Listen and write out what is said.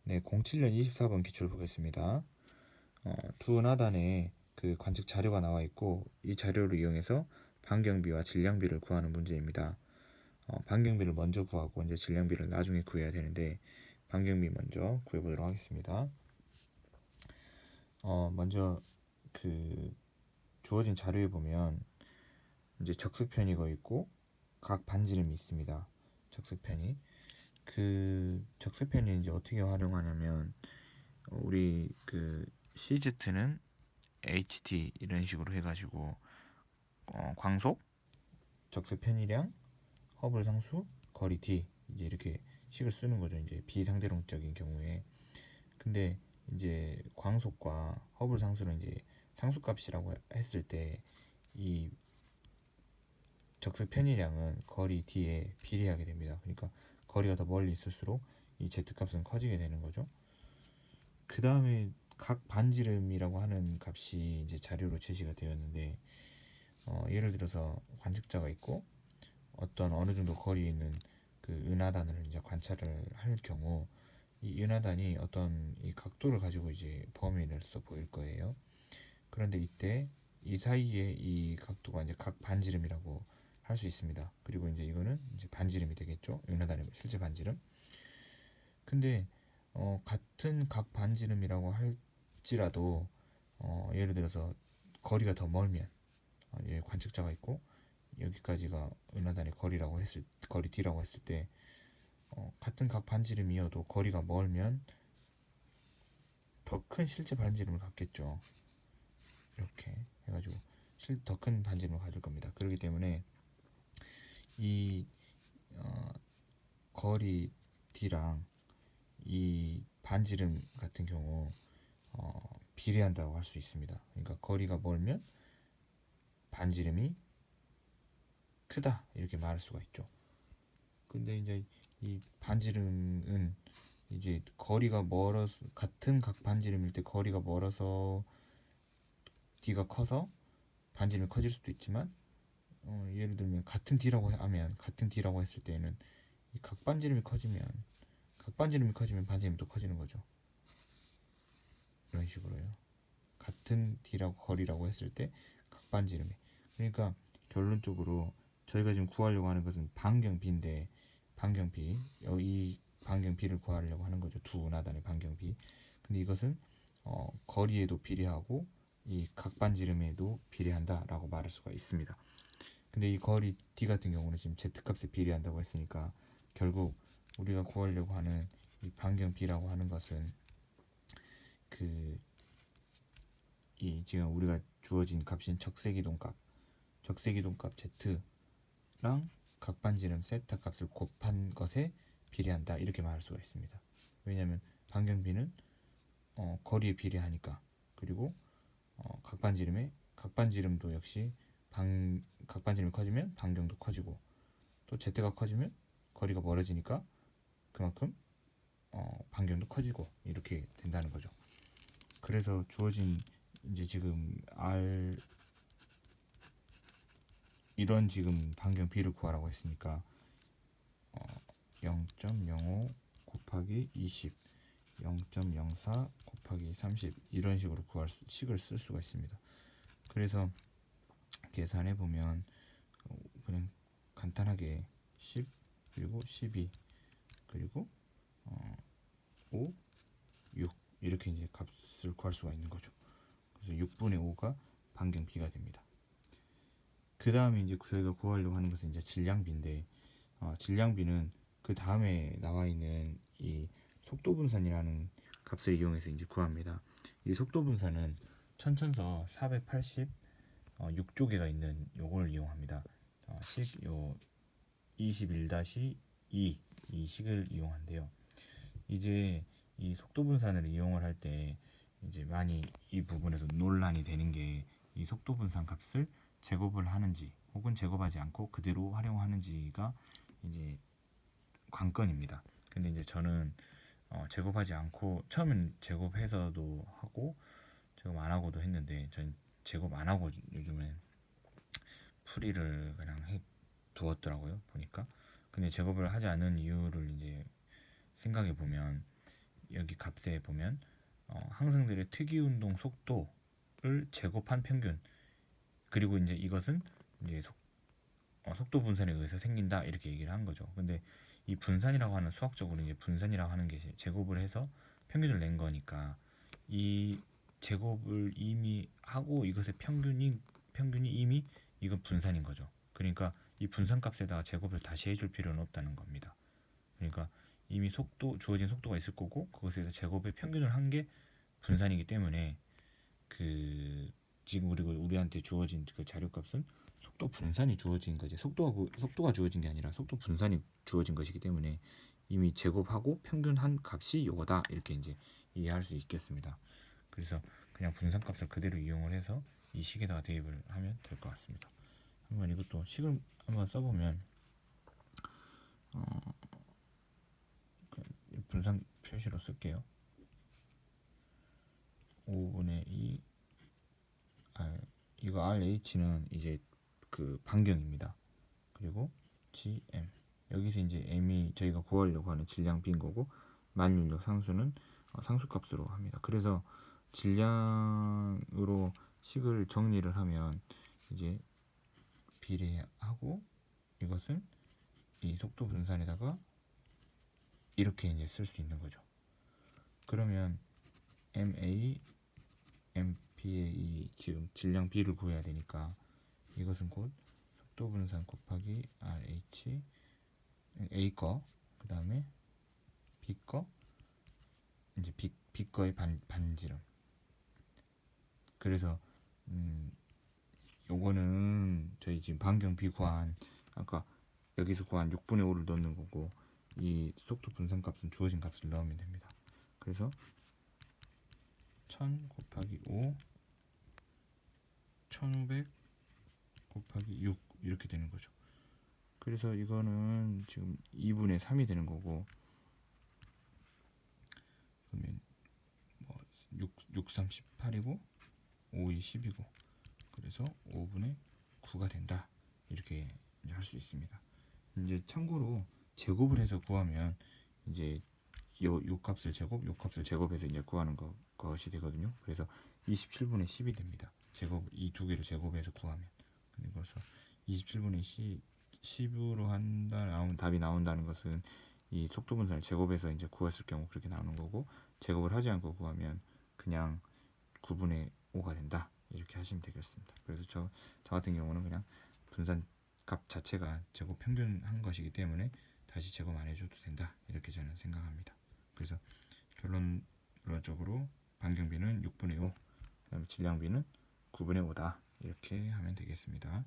네, 07년 24번 기출 보겠습니다. 두 하단에 그 관측 자료가 나와 있고 이 자료를 이용해서 반경비와 질량비를 구하는 문제입니다. 반경비를 먼저 구하고 이제 질량비를 나중에 구해야 되는데 반경비 먼저 구해보도록 하겠습니다. 먼저 그 주어진 자료에 보면 이제 적색편이가 있고 각 반지름이 있습니다. 적색편이 그 적색편이 이제 어떻게 활용하냐면 우리 그 CZ는 HT 이런 식으로 해가지고 광속, 적색 편이량, 허블 상수, 거리 D 이제 이렇게 식을 쓰는 거죠. 이제 비상대론적인 경우에. 근데 이제 광속과 허블 상수는 이제 상수값이라고 했을 때 이 적색 편이량은 거리 D에 비례하게 됩니다. 그러니까 거리가 더 멀리 있을수록 이 Z값은 커지게 되는 거죠. 그 다음에 각 반지름이라고 하는 값이 이제 자료로 제시가 되었는데 예를 들어서 관측자가 있고 어떤 어느 정도 거리에 있는 그 은하단을 이제 관찰을 할 경우 이 은하단이 어떤 이 각도를 가지고 이제 범위로서 보일 거예요. 그런데 이때 이 사이에 이 각도가 이제 각 반지름이라고 할 수 있습니다. 그리고 이제 이거는 이제 반지름이 되겠죠. 은하단의 실제 반지름. 근데 같은 각 반지름이라고 할지라도 예를 들어서 거리가 더 멀면 관측자가 있고 여기까지가 은하단의 거리 D라고 했을 때 같은 각 반지름이어도 거리가 멀면 더 큰 실제 반지름을 갖겠죠. 이렇게 해가지고 더 큰 반지름을 가질 겁니다. 그렇기 때문에 이 거리 D랑 이 반지름 같은 경우 비례한다고 할 수 있습니다. 그러니까 거리가 멀면 반지름이 크다 이렇게 말할 수가 있죠. 근데 이제 이 반지름은 이제 거리가 멀어서 같은 각 반지름일 때 거리가 멀어서 D가 커서 반지름이 커질 수도 있지만 예를 들면 같은 D라고 했을 때는 이 각 반지름이 커지면 반지름이 또 커지는 거죠. 이런 식으로요. 같은 D라고 거리라고 했을 때 각 반지름이 그러니까 결론적으로 저희가 지금 구하려고 하는 것은 반경비인데 반경비 이 반경비를 구하려고 하는 거죠. 두 나단의 반경비. 근데 이것은 거리에도 비례하고 이 각 반지름에도 비례한다라고 말할 수가 있습니다. 근데 이 거리 D 같은 경우는 지금 Z값에 비례한다고 했으니까 결국 우리가 구하려고 하는 이 반경비라고 하는 것은 그 이 지금 우리가 주어진 값인 적색이동값 Z랑 각반지름 세타 값을 곱한 것에 비례한다 이렇게 말할 수가 있습니다. 왜냐하면 반경비는 거리에 비례하니까. 그리고 각반지름도 역시 각반지름이 커지면 반경도 커지고 또 Z가 커지면 거리가 멀어지니까 그만큼 반경도 커지고 이렇게 된다는 거죠. 그래서 주어진 이제 지금 이런 지금 반경 B를 구하라고 했으니까 0.05 곱하기 20 0.04 곱하기 30 이런 식으로 식을 쓸 수가 있습니다. 그래서 계산해 보면 그냥 간단하게 10 그리고 12 그리고 5 6 이렇게 이제 값을 구할 수가 있는 거죠. 그래서 6분의 5가 반경 B가 됩니다. 그 다음에 이제 저희가 구하려고 하는 것은 이제 질량비인데 질량비는 그 다음에 나와 있는 이 속도분산이라는 값을 이용해서 이제 구합니다. 이 속도분산은 천천서 480 6조개가 있는 요걸 이용합니다. 요 21-2 이 식을 이용한대요. 이제 이 속도분산을 이용을 할 때 이제 많이 이 부분에서 논란이 되는 게 이 속도분산 값을 제곱을 하는지 혹은 제곱하지 않고 그대로 활용하는지가 이제 관건입니다. 근데 이제 저는 제곱하지 않고 처음엔 제곱해서도 하고 제곱 안 하고도 했는데 전 제곱 안 하고 요즘엔 풀이를 그냥 해 두었더라고요 보니까. 근데 제곱을 하지 않는 이유를 이제 생각해 보면 여기 값에 보면 항성들의 특이 운동 속도를 제곱한 평균, 그리고 이제 이것은 이제 속도 분산에 의해서 생긴다 이렇게 얘기를 한 거죠. 근데 이 분산이라고 하는, 수학적으로 이제 분산이라고 하는 게 제곱을 해서 평균을 낸 거니까, 이 제곱을 이미 하고 이것의 평균이 이미 이건 분산인 거죠. 그러니까 이 분산값에다가 제곱을 다시 해줄 필요는 없다는 겁니다. 그러니까 이미 주어진 속도가 있을 거고, 그것에서 제곱의 평균을 한 게 분산이기 때문에, 지금 우리한테 주어진 그 자료값은 속도 분산이 주어진 거지, 속도가 주어진 게 아니라 속도 분산이 주어진 것이기 때문에 이미 제곱하고 평균한 값이 요거다, 이렇게 이제 이해할 수 있겠습니다. 그래서 그냥 분산값을 그대로 이용을 해서 이 식에다가 대입을 하면 될 것 같습니다. 한번 이것도 식을 한번 써보면, 분산 표시로 쓸게요. 5분의 2 이거 RH는 이제 그 반경입니다. 그리고 GM, 여기서 이제 M이 저희가 구하려고 하는 질량 B인 거고, 만윤력 상수는 상수값으로 합니다. 그래서 질량으로 식을 정리를 하면 이제 비례하고, 이것은 이 속도 분산에다가 이렇게 이제 쓸 수 있는 거죠. 그러면 MA, MPA, 지금 질량 B를 구해야 되니까 이것은 곧 속도 분산 곱하기 RH, A 거, 그 다음에 B 거, 이제 B 거의 반지름. 그래서 요거는 저희 지금 반경 B 구한, 아까 여기서 구한 6분의 5를 넣는 거고, 이 속도 분산 값은 주어진 값을 넣으면 됩니다. 그래서 1000 곱하기 5, 1500 곱하기 6 이렇게 되는 거죠. 그래서 이거는 지금 2분의 3이 되는 거고, 그러면 6, 3, 18이고 5, 2, 10이고, 그래서 5분의 9가 된다, 이렇게 할 수 있습니다. 이제 참고로 제곱을 해서 구하면 이제 요 값을 요 값을 제곱해서 이제 구하는 것이 되거든요. 그래서 27분의 10이 됩니다. 이 두 개를 제곱해서 구하면. 그래서 27분의 10으로 답이 나온다는 것은 이 속도 분산을 제곱해서 이제 구했을 경우 그렇게 나오는 거고, 제곱을 하지 않고 구하면 그냥 9분의 5가 된다, 이렇게 하시면 되겠습니다. 그래서 저 같은 경우는 그냥 분산 값 자체가 제곱 평균한 것이기 때문에 다시 제곱 안 해줘도 된다, 이렇게 저는 생각합니다. 그래서 결론적으로 반경비는 6분의 5, 그 다음에 질량비는 9분의 5다, 이렇게 하면 되겠습니다.